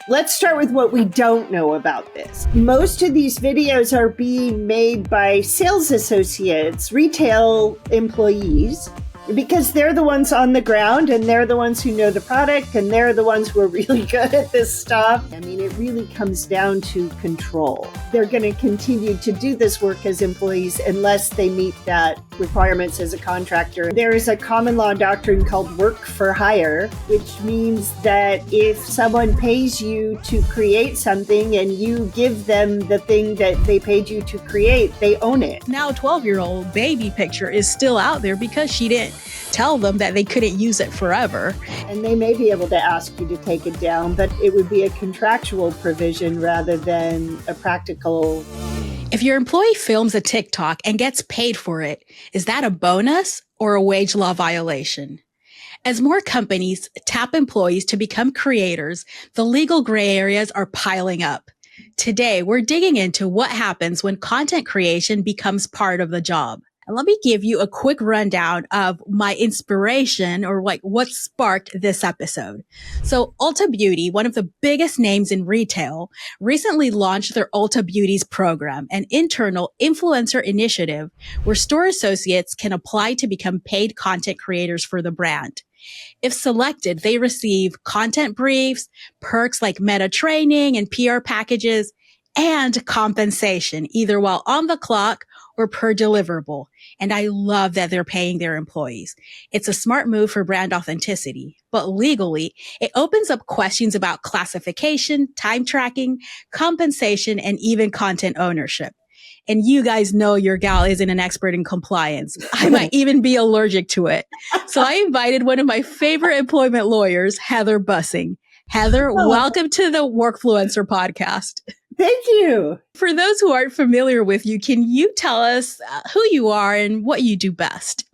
Let's start with what we don't know about this. Most of these videos are being made by sales associates, retail employees, because they're the ones on the ground and they're the ones who know the product and they're the ones who are really good at this stuff. I mean, it really comes down to control. They're going to continue to do this work as employees unless they meet that requirements as a contractor. There is a common law doctrine called work for hire, which means that if someone pays you to create something and you give them the thing that they paid you to create, they own it. Now 12-year-old baby picture is still out there because she didn't tell them that they couldn't use it forever. And they may be able to ask you to take it down, but it would be a contractual provision rather than a practical. If your employee films a TikTok and gets paid for it, is that a bonus or a wage law violation? As more companies tap employees to become creators, the legal gray areas are piling up. Today, we're digging into what happens when content creation becomes part of the job. And let me give you a quick rundown of my inspiration or like what sparked this episode. So Ulta Beauty, one of the biggest names in retail, recently launched their Ulta Beauties program, an internal influencer initiative where store associates can apply to become paid content creators for the brand. If selected, they receive content briefs, perks like meta training and PR packages, and compensation, either while on the clock or per deliverable. And I love that they're paying their employees. It's a smart move for brand authenticity, but legally, it opens up questions about classification, time tracking, compensation, and even content ownership. And you guys know your gal isn't an expert in compliance. I might even be allergic to it. So I invited one of my favorite employment lawyers, Heather Bussing. Heather, welcome to the Workfluencer podcast. Thank you. For those who aren't familiar with you, can you tell us who you are and what you do best?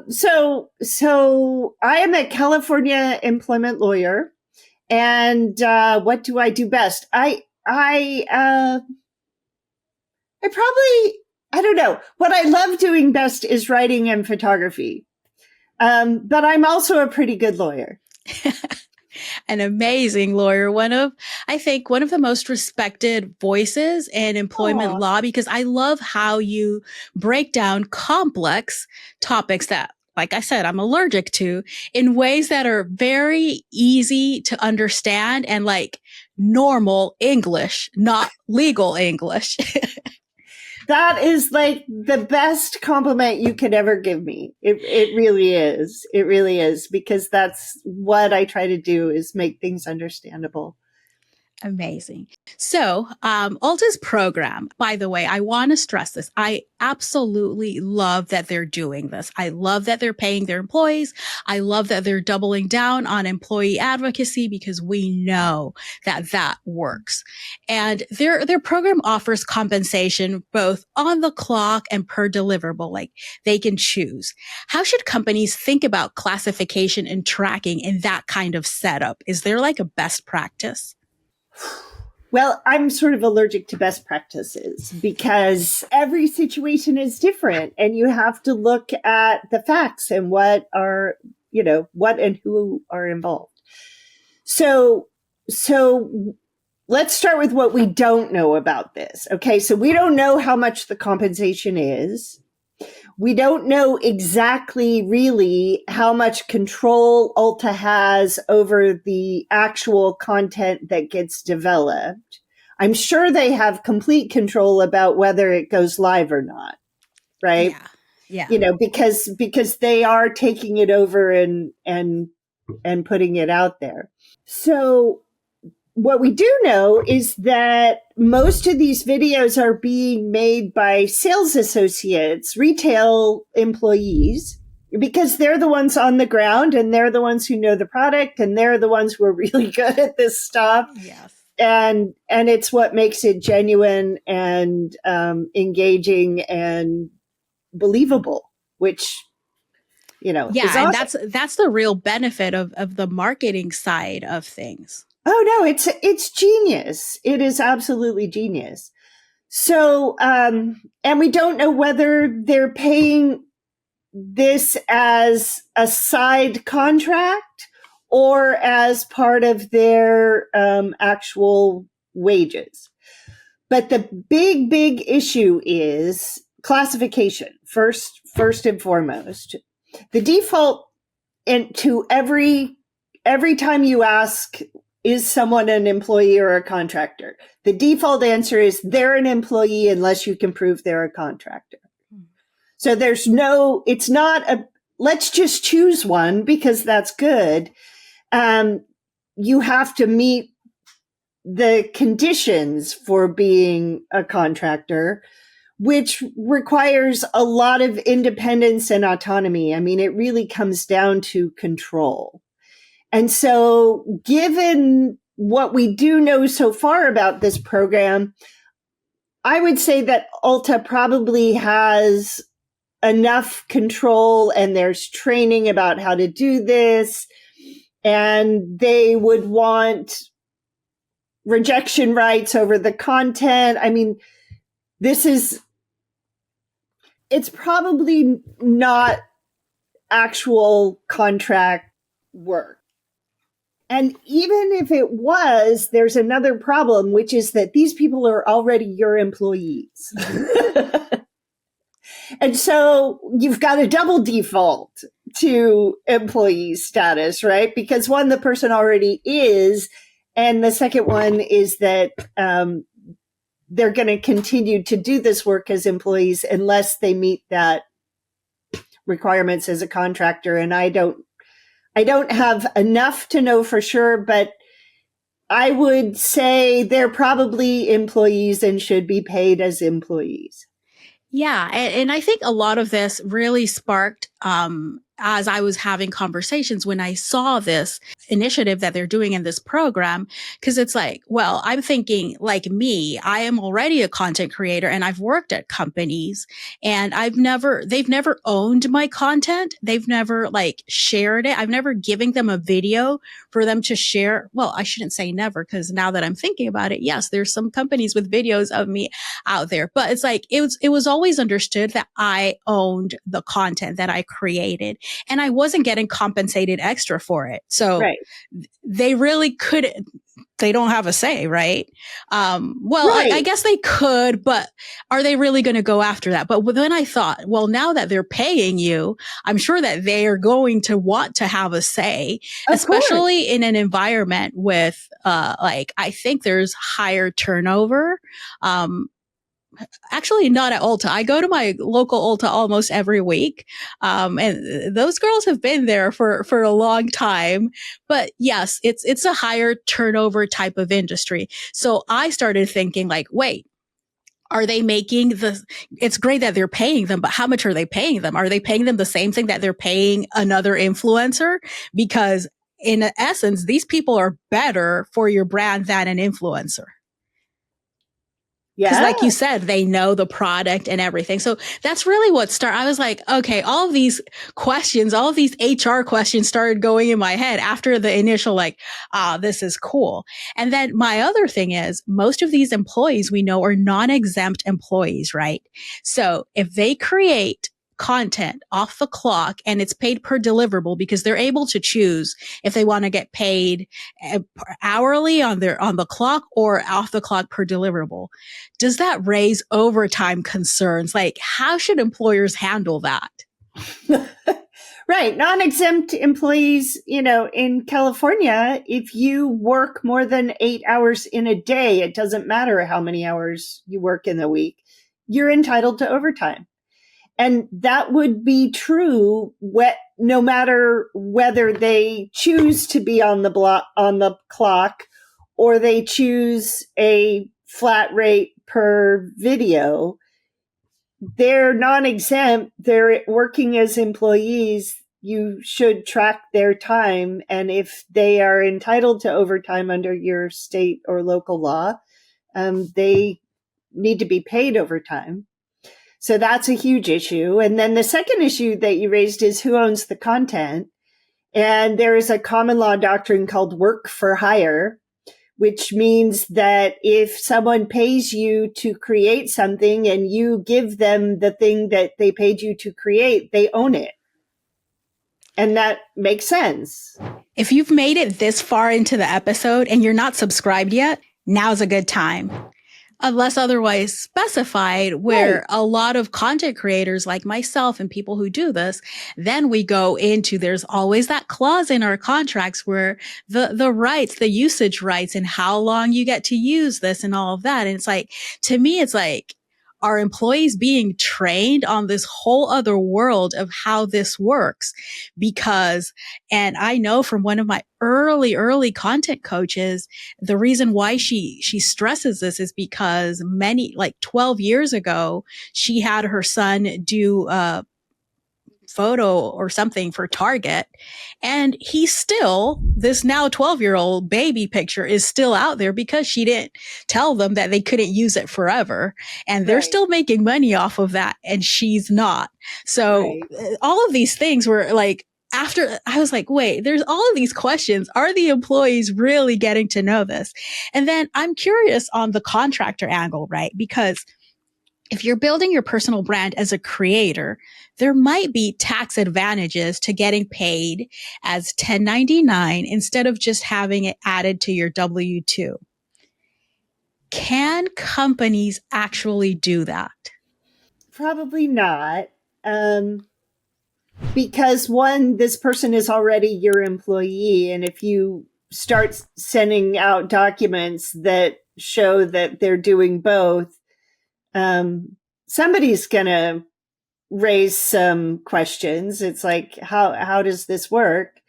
So I am a California employment lawyer, and what do I do best? I don't know. What I love doing best is writing and photography. But I'm also a pretty good lawyer. An amazing lawyer, I think one of the most respected voices in employment law, because I love how you break down complex topics that, like I said, I'm allergic to in ways that are very easy to understand and like normal English, not legal English. That is like the best compliment you could ever give me. It really is. It really is, because that's what I try to do, is make things understandable. Amazing. So, Ulta's program, by the way, I want to stress this. I absolutely love that they're doing this. I love that they're paying their employees. I love that they're doubling down on employee advocacy, because we know that that works. And their program offers compensation both on the clock and per deliverable, like they can choose. How should companies think about classification and tracking in that kind of setup? Is there like a best practice? Well, I'm sort of allergic to best practices because every situation is different and you have to look at the facts and what and who are involved. So let's start with what we don't know about this. Okay. So we don't know how much the compensation is. We don't know exactly really how much control Ulta has over the actual content that gets developed. I'm sure they have complete control about whether it goes live or not, right? Yeah. Because they are taking it over and putting it out there. So what we do know is that most of these videos are being made by sales associates, retail employees, because they're the ones on the ground and they're the ones who know the product and they're the ones who are really good at this stuff. Yes. And it's what makes it genuine and engaging and believable, which, is awesome. And that's the real benefit of the marketing side of things. Oh no, it's genius. It is absolutely genius. So, and we don't know whether they're paying this as a side contract or as part of their actual wages. But the big issue is classification, first and foremost. The default to every time you ask, is someone an employee or a contractor? The default answer is they're an employee unless you can prove they're a contractor. So it's not let's just choose one because that's good. You have to meet the conditions for being a contractor, which requires a lot of independence and autonomy. I mean, it really comes down to control. And so given what we do know so far about this program, I would say that Ulta probably has enough control and there's training about how to do this. And they would want rejection rights over the content. I mean, it's probably not actual contract work. And even if it was, there's another problem, which is that these people are already your employees. And so you've got a double default to employee status, right? Because one, the person already is, and the second one is that they're going to continue to do this work as employees unless they meet that requirements as a contractor. And I don't have enough to know for sure, but I would say they're probably employees and should be paid as employees. Yeah. And I think a lot of this really sparked, as I was having conversations when I saw this initiative that they're doing in this program, because it's like, well, I'm thinking like me, I am already a content creator and I've worked at companies and they've never owned my content. They've never like shared it. I've never given them a video for them to share. Well, I shouldn't say never, because now that I'm thinking about it, yes, there's some companies with videos of me out there, but it's like, it was always understood that I owned the content that I created. And I wasn't getting compensated extra for it. So right. They really couldn't, they don't have a say, right? Right. I guess they could, but are they really going to go after that? But then I thought, well, now that they're paying you, I'm sure that they are going to want to have a say, especially in an environment with, I think there's higher turnover. Actually, not at Ulta. I go to my local Ulta almost every week. And those girls have been there for a long time. But yes, it's a higher turnover type of industry. So I started thinking like, wait, are they making it's great that they're paying them, but how much are they paying them? Are they paying them the same thing that they're paying another influencer? Because in essence, these people are better for your brand than an influencer. Because like you said, they know the product and everything. So that's really what started. I was like, okay, all of these questions, all of these HR questions started going in my head after the initial like, this is cool. And then my other thing is most of these employees we know are non-exempt employees, right? So if they create content off the clock and it's paid per deliverable because they're able to choose if they want to get paid hourly on the clock or off the clock per deliverable. Does that raise overtime concerns? Like, how should employers handle that? Right. Non-exempt employees, in California, if you work more than 8 hours in a day, it doesn't matter how many hours you work in the week, you're entitled to overtime. And that would be true no matter whether they choose to be on the clock or they choose a flat rate per video. They're non-exempt. They're working as employees. You should track their time. And if they are entitled to overtime under your state or local law, they need to be paid overtime. So that's a huge issue. And then the second issue that you raised is who owns the content. And there is a common law doctrine called work for hire, which means that if someone pays you to create something and you give them the thing that they paid you to create, they own it. And that makes sense. If you've made it this far into the episode and you're not subscribed yet, now's a good time. Unless otherwise specified, Right. where a lot of content creators like myself and people who do this, then we go into, there's always that clause in our contracts where the rights, the usage rights and how long you get to use this and all of that. And it's like, to me, it's like, are employees being trained on this whole other world of how this works? Because, and I know from one of my early content coaches, the reason why she stresses this is because many, like 12 years ago, she had her son do a photo or something for Target, and he's still, this now 12-year-old baby picture is still out there because she didn't tell them that they couldn't use it forever, and they're Right. still making money off of that and she's not. So Right. all of these things were like, after I was like, wait, there's all of these questions. Are the employees really getting to know this? And then I'm curious on the contractor angle, right? Because if you're building your personal brand as a creator, there might be tax advantages to getting paid as 1099 instead of just having it added to your W-2. Can companies actually do that? Probably not. Um, because one, this person is already your employee. And if you start sending out documents that show that they're doing both, somebody's going to raise some questions. It's like, how does this work?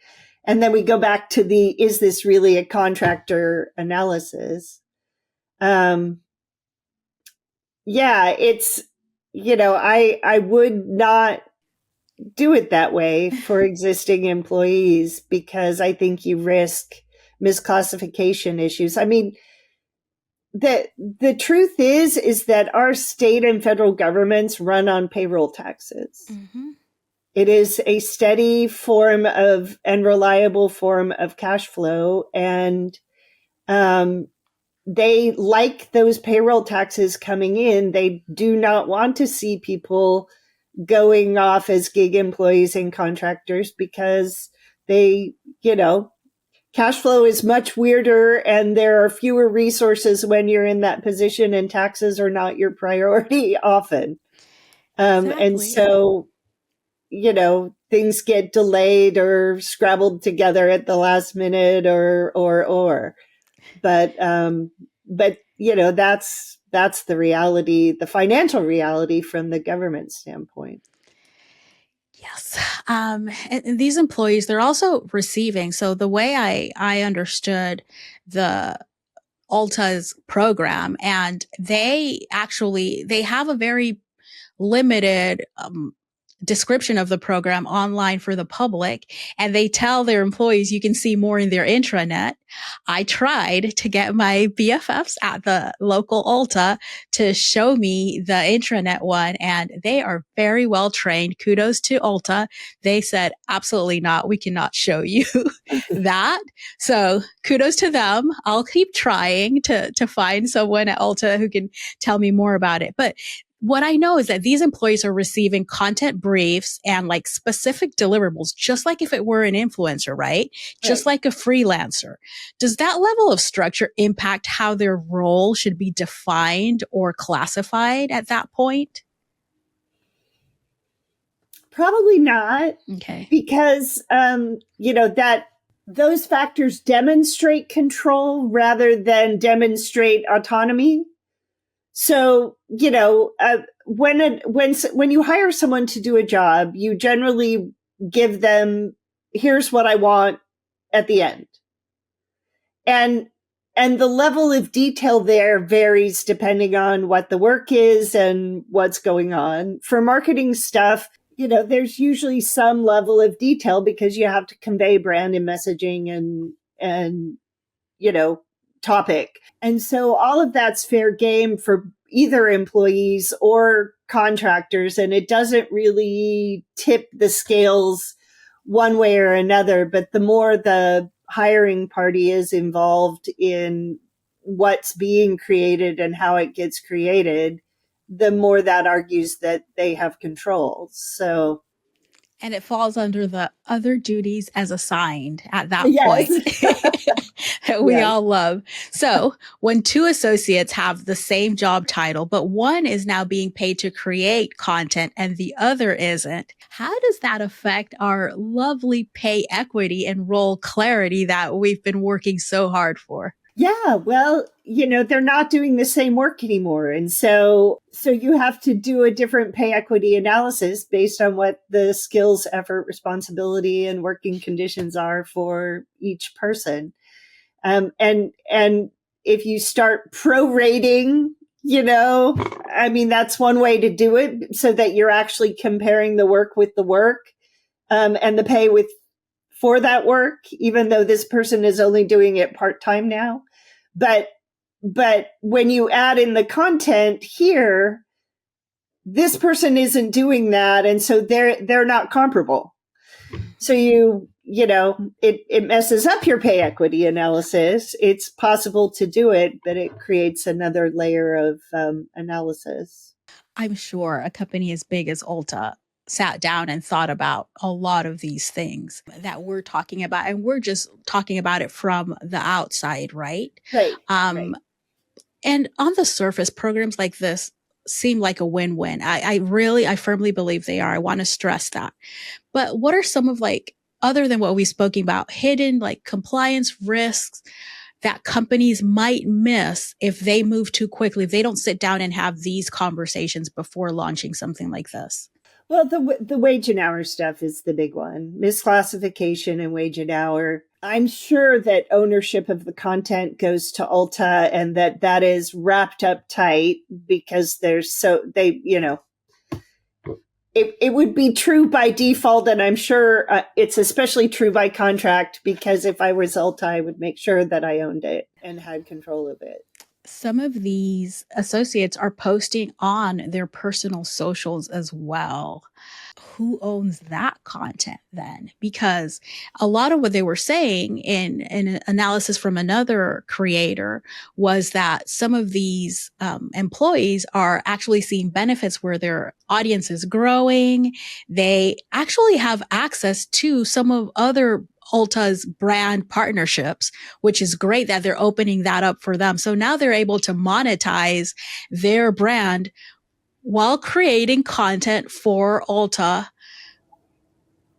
And then we go back to the, is this really a contractor analysis? Um, yeah, it's, I would not do it that way for existing employees because I think you risk misclassification issues. I mean, the truth is that our state and federal governments run on payroll taxes. Mm-hmm. It is a steady form of and reliable form of cash flow, and um, they like those payroll taxes coming in. They do not want to see people going off as gig employees and contractors because they, cash flow is much weirder and there are fewer resources when you're in that position and taxes are not your priority often. And Exactly. so, things get delayed or scrabbled together at the last minute or. But that's the reality, the financial reality from the government standpoint. Yes. And these employees, they're also receiving. So the way I understood the Ulta's program, and they have a very limited description of the program online for the public, and they tell their employees you can see more in their intranet. I tried to get my BFFs at the local Ulta to show me the intranet one, and they are very well trained. Kudos to Ulta. They said, absolutely not. We cannot show you that. So kudos to them. I'll keep trying to find someone at Ulta who can tell me more about it. But what I know is that these employees are receiving content briefs and like specific deliverables, just like if it were an influencer, right? Just Right. like a freelancer. Does that level of structure impact how their role should be defined or classified at that point? Probably not, Okay. because that those factors demonstrate control rather than demonstrate autonomy. So when you hire someone to do a job, you generally give them, here's what I want at the end, and and the level of detail there varies depending on what the work is and what's going on. For marketing stuff, there's usually some level of detail because you have to convey brand and messaging and topic. And so all of that's fair game for either employees or contractors. And it doesn't really tip the scales one way or another. But the more the hiring party is involved in what's being created and how it gets created, the more that argues that they have control. So And it falls under the other duties as assigned at that Yes. point that we Yes. all love. So when two associates have the same job title, but one is now being paid to create content and the other isn't, how does that affect our lovely pay equity and role clarity that we've been working so hard for? Yeah, well, they're not doing the same work anymore. And so you have to do a different pay equity analysis based on what the skills, effort, responsibility, and working conditions are for each person. And if you start prorating, that's one way to do it so that you're actually comparing the work with the work, and the pay for that work, even though this person is only doing it part-time now. But when you add in the content here, this person isn't doing that, and so they're not comparable. So it messes up your pay equity analysis. It's possible to do it, but it creates another layer of analysis. I'm sure a company as big as Ulta sat down and thought about a lot of these things that we're talking about, and we're just talking about it from the outside, right? Right. Um, Right. And on the surface, programs like this seem like a win-win. I firmly believe they are. I want to stress that. But what are some of other than what we've spoken about, hidden compliance risks that companies might miss if they move too quickly, if they don't sit down and have these conversations before launching something like this? Well, the wage and hour stuff is the big one. Misclassification and wage and hour. I'm sure that ownership of the content goes to Ulta, and that is wrapped up tight because it would be true by default, and I'm sure it's especially true by contract, because if I was Ulta, I would make sure that I owned it and had control of it. Some of these associates are posting on their personal socials as well. Who owns that content then? Because a lot of what they were saying in an analysis from another creator was that some of these employees are actually seeing benefits where their audience is growing. They actually have access to some of other Ulta's brand partnerships, which is great that they're opening that up for them. So now they're able to monetize their brand while creating content for Ulta.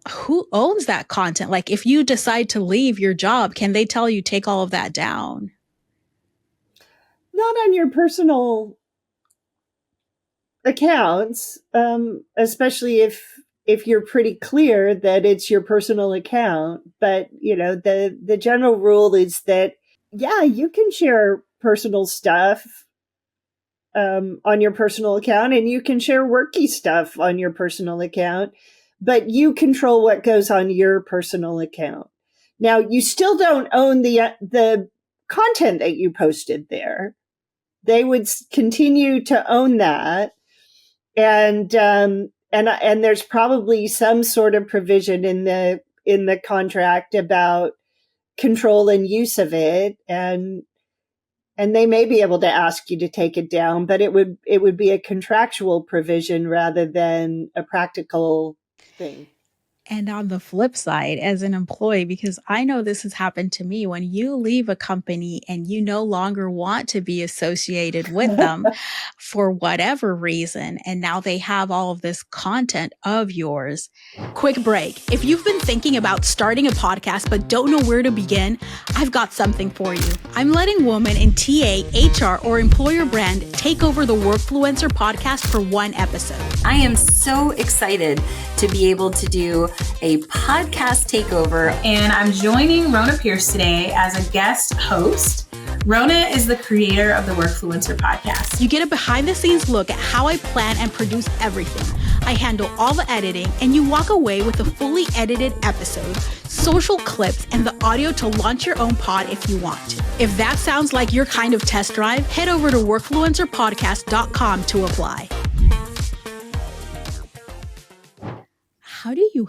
Who owns that content? Like, if you decide to leave your job, can they tell you take all of that down? Not on your personal accounts, especially if you're pretty clear that it's your personal account. But the general rule is that, yeah, you can share personal stuff on your personal account, and you can share worky stuff on your personal account, but you control what goes on your personal account. Now, you still don't own the content that you posted there. They would continue to own that, and there's probably some sort of provision in the contract about control and use of it, and they may be able to ask you to take it down, but it would be a contractual provision rather than a practical thing. And on the flip side, as an employee, because I know this has happened to me, when you leave a company and you no longer want to be associated with them for whatever reason, and now they have all of this content of yours. Quick break. If you've been thinking about starting a podcast but don't know where to begin, I've got something for you. I'm letting women in TA, HR, or employer brand take over the Workfluencer podcast for one episode. I am so excited to be able to do a podcast takeover. And I'm joining Rona Pierce today as a guest host. Rona is the creator of the Workfluencer podcast. You get a behind the scenes look at how I plan and produce everything. I handle all the editing, and you walk away with a fully edited episode, social clips, and the audio to launch your own pod if you want to. If that sounds like your kind of test drive, head over to workfluencerpodcast.com to apply. How do you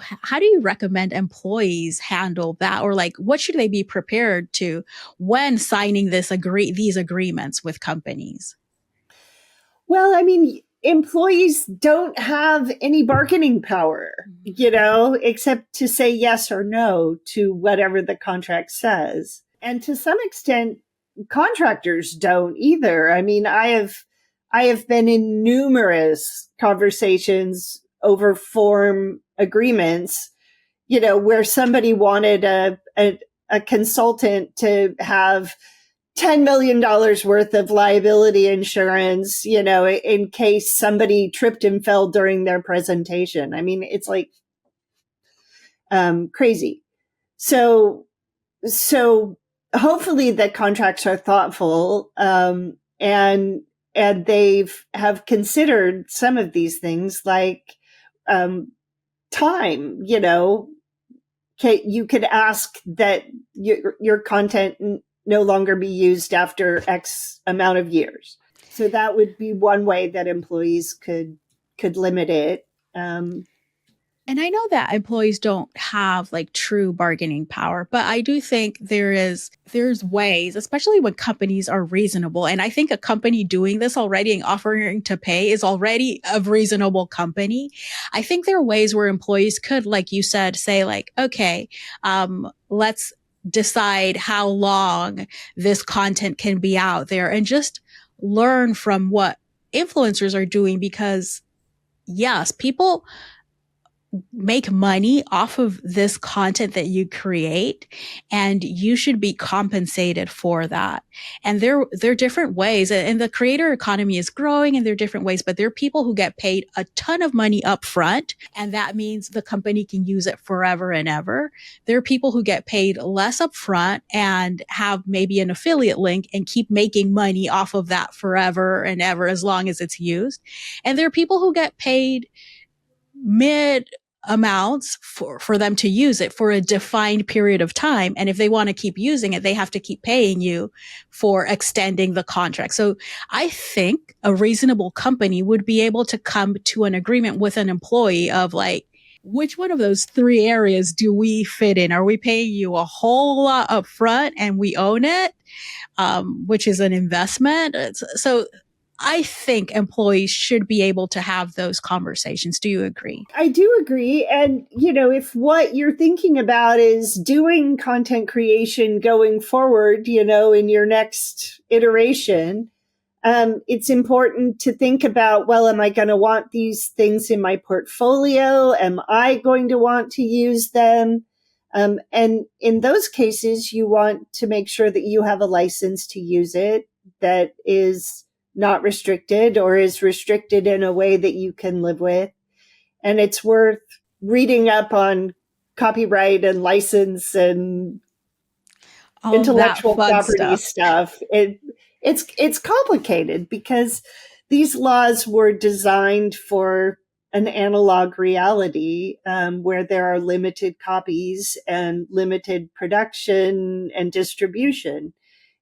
recommend employees handle that, or what should they be prepared to when signing these agreements with companies? Well, employees don't have any bargaining power, except to say yes or no to whatever the contract says. And to some extent, contractors don't either. I mean, I have been in numerous conversations over form agreements, where somebody wanted a consultant to have $10 million worth of liability insurance, in case somebody tripped and fell during their presentation. I mean, it's like crazy. So hopefully the contracts are thoughtful, and have considered some of these things like time. You could ask that your content no longer be used after X amount of years. So that would be one way that employees could limit it. And I know that employees don't have like true bargaining power, but I do think there's ways, especially when companies are reasonable. And I think a company doing this already and offering to pay is already a reasonable company. I think there are ways where employees could, like you said, say like, okay, let's decide how long this content can be out there and just learn from what influencers are doing, because yes, people make money off of this content that you create, and you should be compensated for that. And there are different ways, and the creator economy is growing, and there are different ways, but there are people who get paid a ton of money up front, and that means the company can use it forever and ever. There are people who get paid less up front and have maybe an affiliate link and keep making money off of that forever and ever as long as it's used. And there are people who get paid mid amounts for them to use it for a defined period of time. And if they want to keep using it, they have to keep paying you for extending the contract. So I think a reasonable company would be able to come to an agreement with an employee of like, which one of those three areas do we fit in? Are we paying you a whole lot up front and we own it, which is an investment? So I think employees should be able to have those conversations. Do you agree? I do agree. And, if what you're thinking about is doing content creation going forward, in your next iteration, it's important to think about, well, am I going to want these things in my portfolio? Am I going to want to use them? And in those cases, you want to make sure that you have a license to use it that is not restricted or is restricted in a way that you can live with. And it's worth reading up on copyright and license and all intellectual property stuff. It's complicated because these laws were designed for an analog reality, where there are limited copies and limited production and distribution.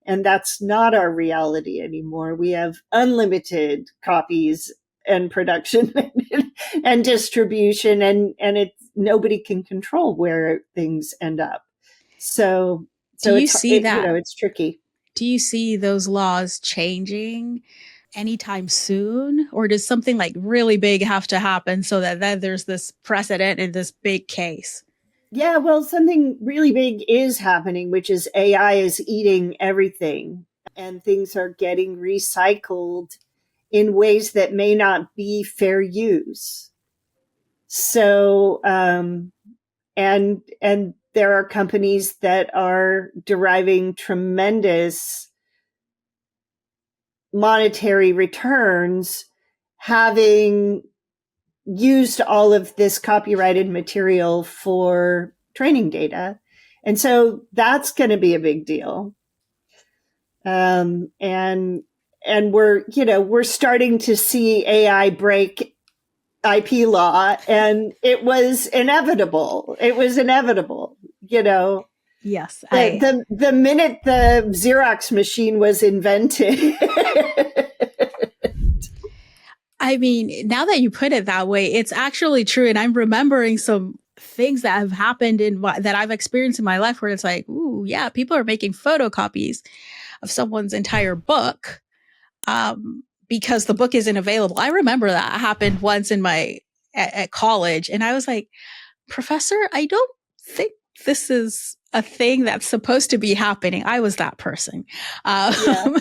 And that's not our reality anymore. We have unlimited copies and production and distribution, and nobody can control where things end up. So it's tricky. Do you see those laws changing anytime soon? Or does something like really big have to happen so that then there's this precedent in this big case? Yeah, well, something really big is happening, which is AI is eating everything, and things are getting recycled in ways that may not be fair use. So, and there are companies that are deriving tremendous monetary returns having used all of this copyrighted material for training data. And so that's going to be a big deal. And we're starting to see AI break IP law, and it was inevitable. Yes. The minute the Xerox machine was invented. I mean, now that you put it that way, it's actually true. And I'm remembering some things that have happened that I've experienced in my life where it's like, ooh, yeah, people are making photocopies of someone's entire book. because the book isn't available. I remember that happened once at college, and I was like, Professor, I don't think this is a thing that's supposed to be happening. I was that person. Yeah.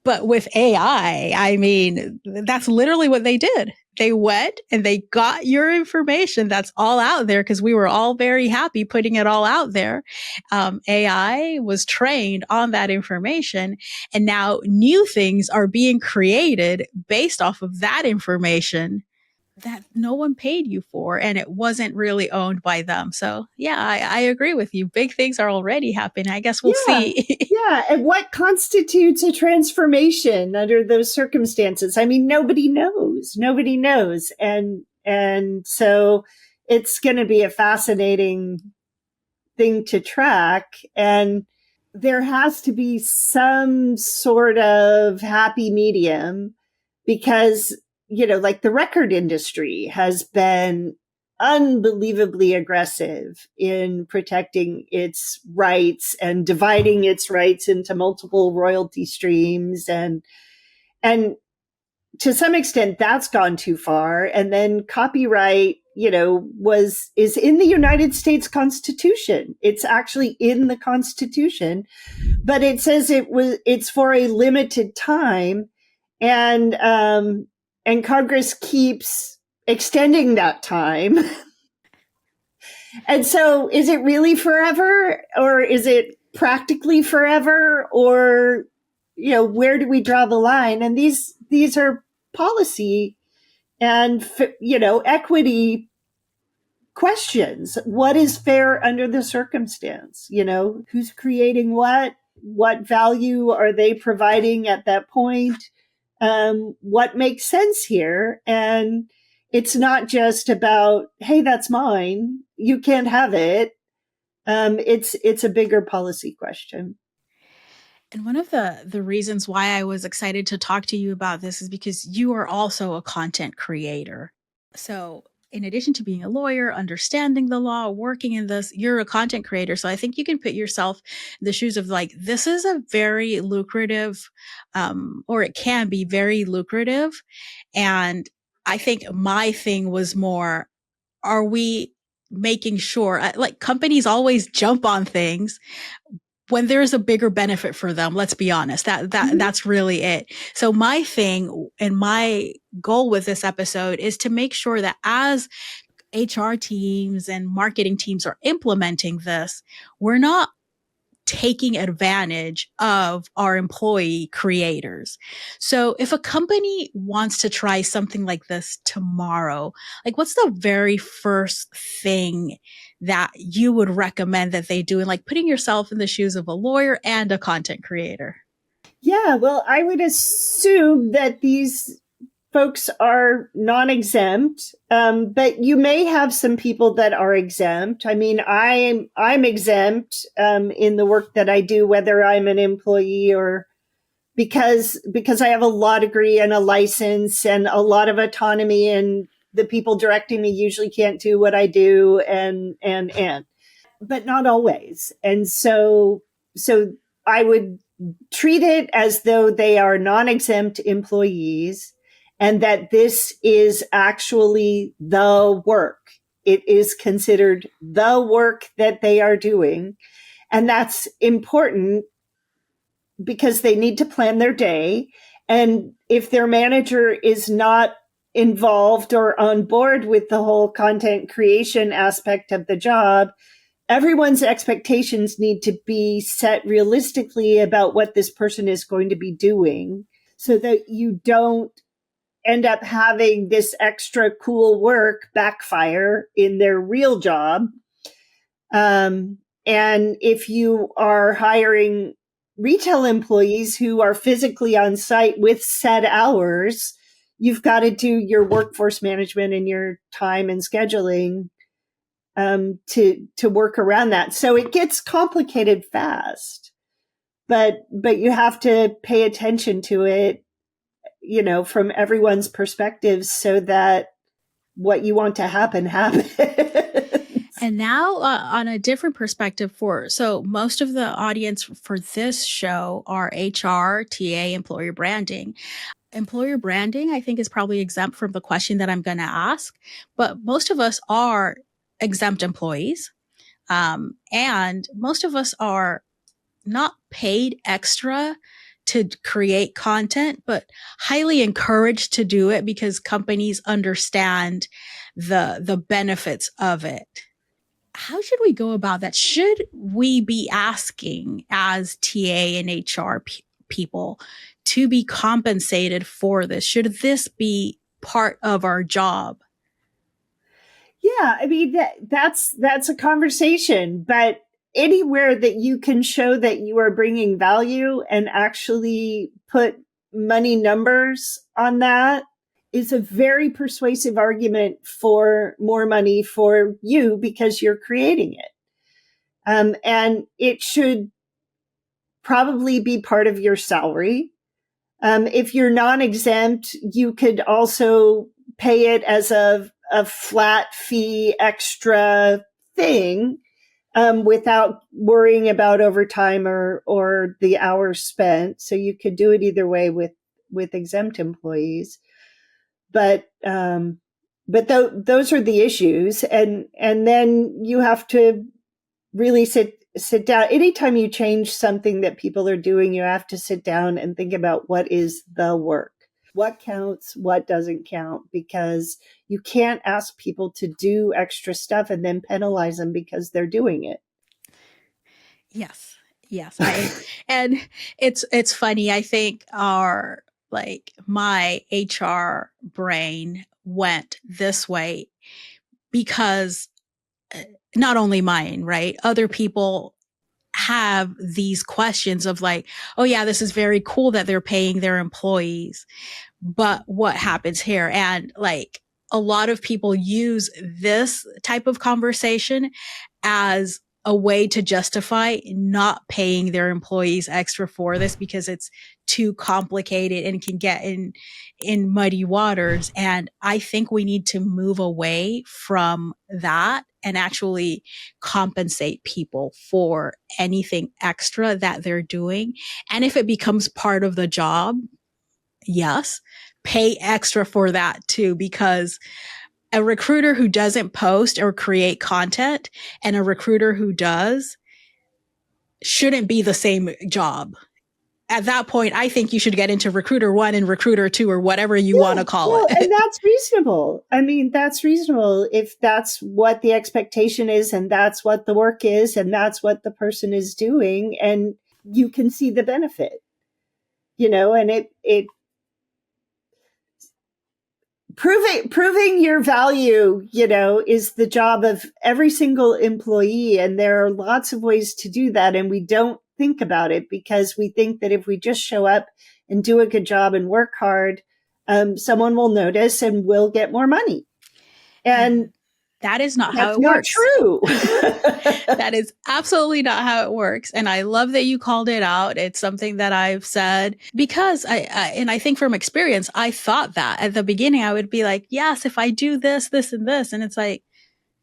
But with AI, I mean, that's literally what they did. They went and they got your information that's all out there because we were all very happy putting it all out there. AI was trained on that information, and now new things are being created based off of that information that no one paid you for, and it wasn't really owned by them. So yeah, I agree with you. Big things are already happening. I guess we'll see. Yeah. And what constitutes a transformation under those circumstances? I mean, nobody knows. Nobody knows. And so it's going to be a fascinating thing to track. And there has to be some sort of happy medium because, like the record industry has been unbelievably aggressive in protecting its rights and dividing its rights into multiple royalty streams. And to some extent that's gone too far. And then copyright, is in the United States Constitution. It's actually in the Constitution, but it says it's for a limited time. And Congress keeps extending that time. And so is it really forever, or is it practically forever, or, where do we draw the line? And these are policy and, equity questions. What is fair under the circumstance? Who's creating what value are they providing at that point? What makes sense here? And it's not just about, hey, that's mine, you can't have it. It's a bigger policy question. And one of the reasons why I was excited to talk to you about this is because you are also a content creator. So in addition to being a lawyer, understanding the law, working in this, you're a content creator. So I think you can put yourself in the shoes of like, this is a very lucrative, or it can be very lucrative. And I think my thing was more, are we making sure, like companies always jump on things when there's a bigger benefit for them. Let's be honest, that's really it. So my thing and my goal with this episode is to make sure that as HR teams and marketing teams are implementing this, we're not taking advantage of our employee creators. So if a company wants to try something like this tomorrow, like what's the very first thing that you would recommend that they do? And like putting yourself in the shoes of a lawyer and a content creator. Yeah, well, I would assume that these folks are non-exempt, but you may have some people that are exempt. I mean, I'm exempt in the work that I do, whether I'm an employee or because I have a law degree and a license and a lot of autonomy, and the people directing me usually can't do what I do, and but not always. And so I would treat it as though they are non-exempt employees, and that this is actually the work. It is considered the work that they are doing. And that's important because they need to plan their day. And if their manager is not involved or on board with the whole content creation aspect of the job, everyone's expectations need to be set realistically about what this person is going to be doing so that you don't end up having this extra cool work backfire in their real job. And if you are hiring retail employees who are physically on site with set hours, you've got to do your workforce management and your time and scheduling to work around that. So it gets complicated fast, but you have to pay attention to it, from everyone's perspective so that what you want to happen happens. And now on a different perspective so most of the audience for this show are HR, TA, employer branding. Employer branding, I think, is probably exempt from the question that I'm going to ask, but most of us are exempt employees. And most of us are not paid extra to create content, but highly encouraged to do it because companies understand the benefits of it. How should we go about that? Should we be asking as TA and HR people to be compensated for this? Should this be part of our job? Yeah, I mean that's a conversation, but anywhere that you can show that you are bringing value and actually put money numbers on that is a very persuasive argument for more money for you because you're creating it. And it should probably be part of your salary. If you're non-exempt, you could also pay it as a flat fee extra thing, without worrying about overtime or the hours spent. So you could do it either way with exempt employees. But those are the issues. And then you have to really sit down. Anytime you change something that people are doing, you have to sit down and think about what is the work, what counts, what doesn't count, because you can't ask people to do extra stuff and then penalize them because they're doing it. Yes. Yes. And it's funny. I think my HR brain went this way because not only mine, right? Other people have these questions of like, oh yeah, this is very cool that they're paying their employees, but what happens here? And like a lot of people use this type of conversation as a way to justify not paying their employees extra for this because it's too complicated and can get in muddy waters. And I think we need to move away from that and actually compensate people for anything extra that they're doing. And if it becomes part of the job, yes, pay extra for that too, because a recruiter who doesn't post or create content and a recruiter who does shouldn't be the same job. At that point, I think you should get into recruiter 1 and recruiter 2 or whatever you want to call it. And that's reasonable. I mean, that's reasonable if that's what the expectation is and that's what the work is and that's what the person is doing and you can see the benefit, and it proving your value, is the job of every single employee. And there are lots of ways to do that. And we don't think about it because we think that if we just show up and do a good job and work hard, someone will notice and we'll get more money. And that is not how it works. That's not true. That is absolutely not how it works. And I love that you called it out. It's something that I've said because I think from experience, I thought that at the beginning, I would be like, yes, if I do this, this, and this. And it's like,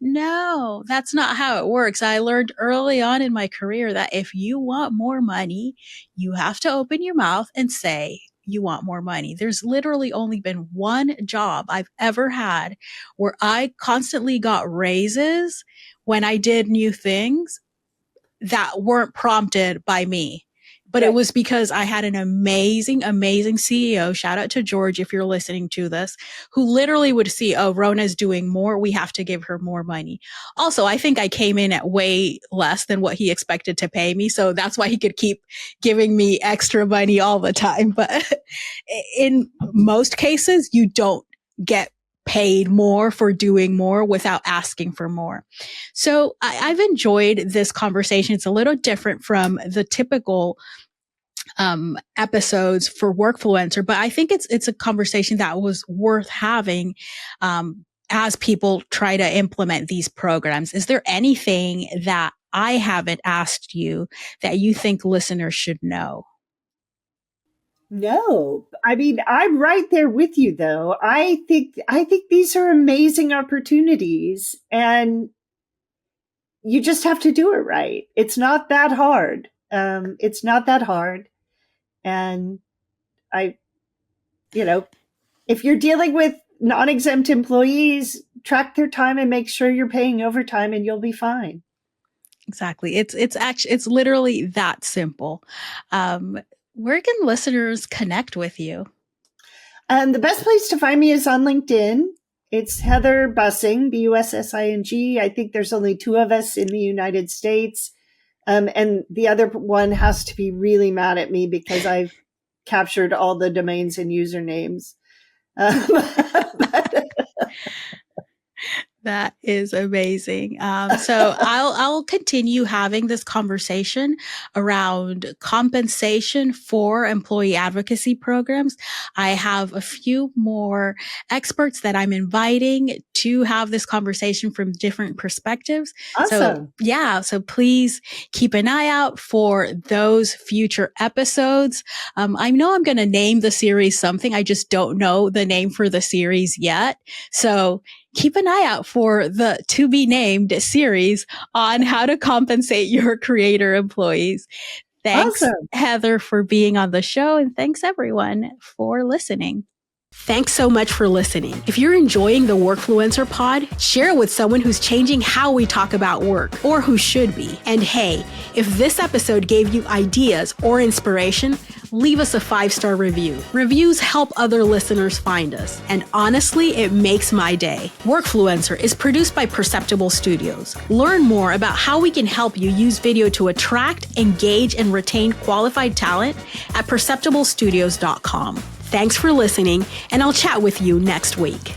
no, that's not how it works. I learned early on in my career that if you want more money, you have to open your mouth and say, you want more money. There's literally only been one job I've ever had where I constantly got raises when I did new things that weren't prompted by me. But It was because I had an amazing, amazing CEO. Shout out to George if you're listening to this, who literally would see, oh, Rona's doing more. We have to give her more money. Also, I think I came in at way less than what he expected to pay me. So that's why he could keep giving me extra money all the time. But in most cases, you don't get paid more for doing more without asking for more. So I've enjoyed this conversation. It's a little different from the typical episodes for Workfluencer, but I think it's a conversation that was worth having as people try to implement these programs. Is there anything that I haven't asked you that you think listeners should know? No, I mean, I'm right there with you though. I think these are amazing opportunities and you just have to do it right. It's not that hard. It's not that hard. And if you're dealing with non-exempt employees, track their time and make sure you're paying overtime and you'll be fine. Exactly. It's literally that simple. Where can listeners connect with you? The best place to find me is on LinkedIn. It's Heather Bussing, Bussing. I think there's only 2 of us in the United States. And the other one has to be really mad at me because I've captured all the domains and usernames. That is amazing. So I'll continue having this conversation around compensation for employee advocacy programs. I have a few more experts that I'm inviting to have this conversation from different perspectives. Awesome. So please keep an eye out for those future episodes. I know I'm going to name the series something. I just don't know the name for the series yet. So keep an eye out for the to be named series on how to compensate your creator employees. Thanks, Awesome. Heather, for being on the show. And thanks everyone for listening. Thanks so much for listening. If you're enjoying the Workfluencer pod, share it with someone who's changing how we talk about work or who should be. And hey, if this episode gave you ideas or inspiration, leave us a 5-star review. Reviews help other listeners find us. And honestly, it makes my day. Workfluencer is produced by Perceptible Studios. Learn more about how we can help you use video to attract, engage, and retain qualified talent at perceptiblestudios.com. Thanks for listening, and I'll chat with you next week.